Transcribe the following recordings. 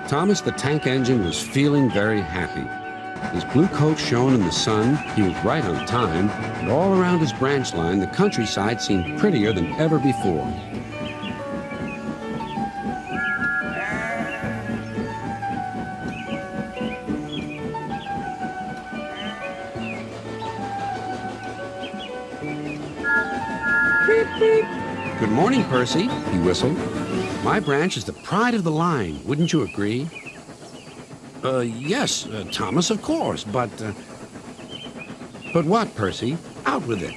Thomas the Tank Engine was feeling very happy. His blue coat shone in the sun, he was right on time, and all around his branch line, the countryside seemed prettier than ever before. Beep, beep. Good morning, Percy, he whistled. My branch is the pride of the line, wouldn't you agree? Yes, Thomas, of course, but what, Percy? Out with it.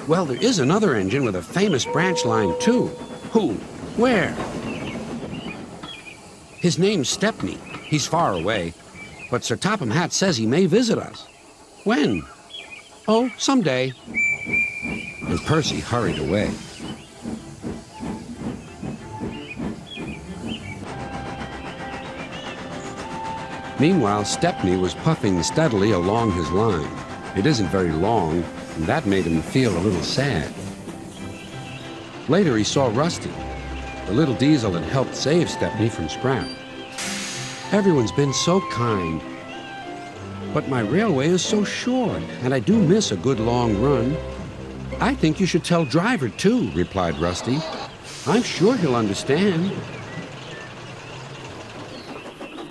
Well, there is another engine with a famous branch line, too. Who? Where? His name's Stepney. He's far away, but Sir Topham Hatt says he may visit us. When? Oh, someday. And Percy hurried away. Meanwhile, Stepney was puffing steadily along his line. It isn't very long, and that made him feel a little sad. Later, he saw Rusty. The little diesel had helped save Stepney from scrap. Everyone's been so kind. But my railway is so short, and I do miss a good long run. I think you should tell Driver, too, replied Rusty. I'm sure he'll understand.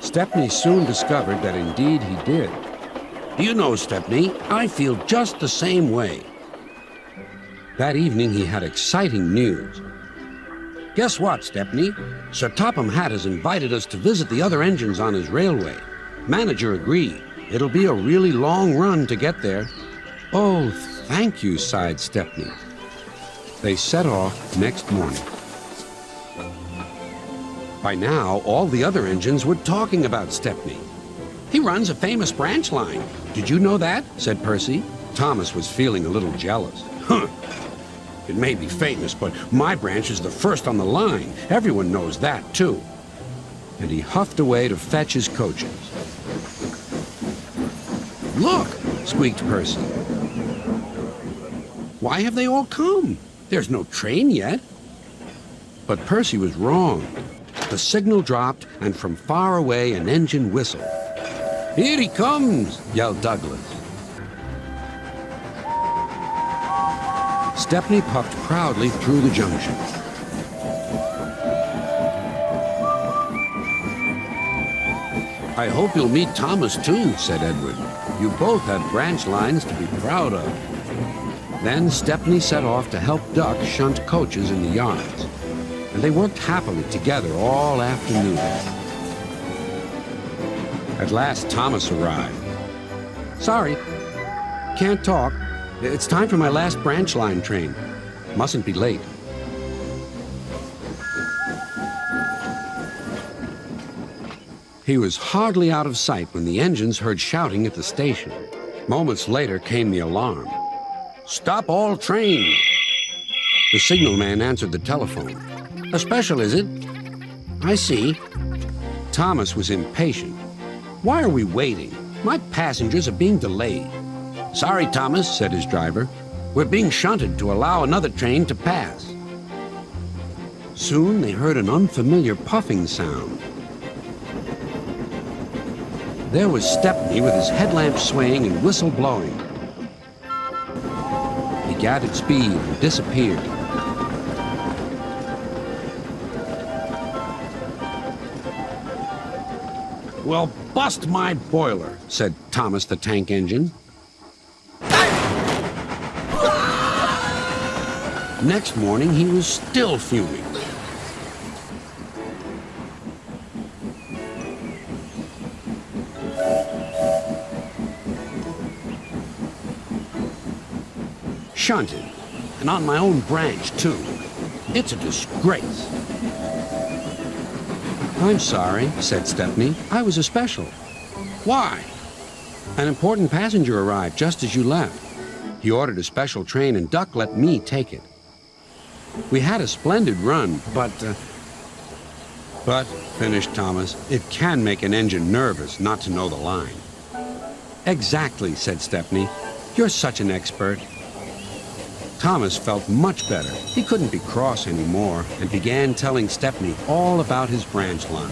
Stepney soon discovered that indeed he did. You know, Stepney, I feel just the same way. That evening he had exciting news. Guess what, Stepney? Sir Topham Hatt has invited us to visit the other engines on his railway. Manager agreed. It'll be a really long run to get there. Oh, thank you, sighed Stepney. They set off next morning. By now, all the other engines were talking about Stepney. He runs a famous branch line. Did you know that? Said Percy. Thomas was feeling a little jealous. Huh. It may be famous, but my branch is the first on the line. Everyone knows that, too. And he huffed away to fetch his coaches. Look, squeaked Percy. Why have they all come? There's no train yet. But Percy was wrong. The signal dropped, and from far away an engine whistled. Here he comes, yelled Douglas. Stepney puffed proudly through the junction. I hope you'll meet Thomas, too, said Edward. You both have branch lines to be proud of. Then Stepney set off to help Duck shunt coaches in the yards. And they worked happily together all afternoon. At last, Thomas arrived. Sorry, can't talk. It's time for my last branch line train. Mustn't be late. He was hardly out of sight when the engines heard shouting at the station. Moments later came the alarm. Stop all trains! The signalman answered the telephone. A special, is it? I see. Thomas was impatient. Why are we waiting? My passengers are being delayed. Sorry, Thomas, said his driver. We're being shunted to allow another train to pass. Soon they heard an unfamiliar puffing sound. There was Stepney with his headlamp swaying and whistle blowing. He gathered speed and disappeared. Well, bust my boiler, said Thomas the Tank Engine. Next morning, he was still fuming. Shunted, and on my own branch, too. It's a disgrace. I'm sorry, said Stepney. I was a special. Why? An important passenger arrived just as you left. He ordered a special train, and Duck let me take it. We had a splendid run, but, finished Thomas, it can make an engine nervous not to know the line. Exactly, said Stepney. You're such an expert. Thomas felt much better. He couldn't be cross anymore and began telling Stepney all about his branch line.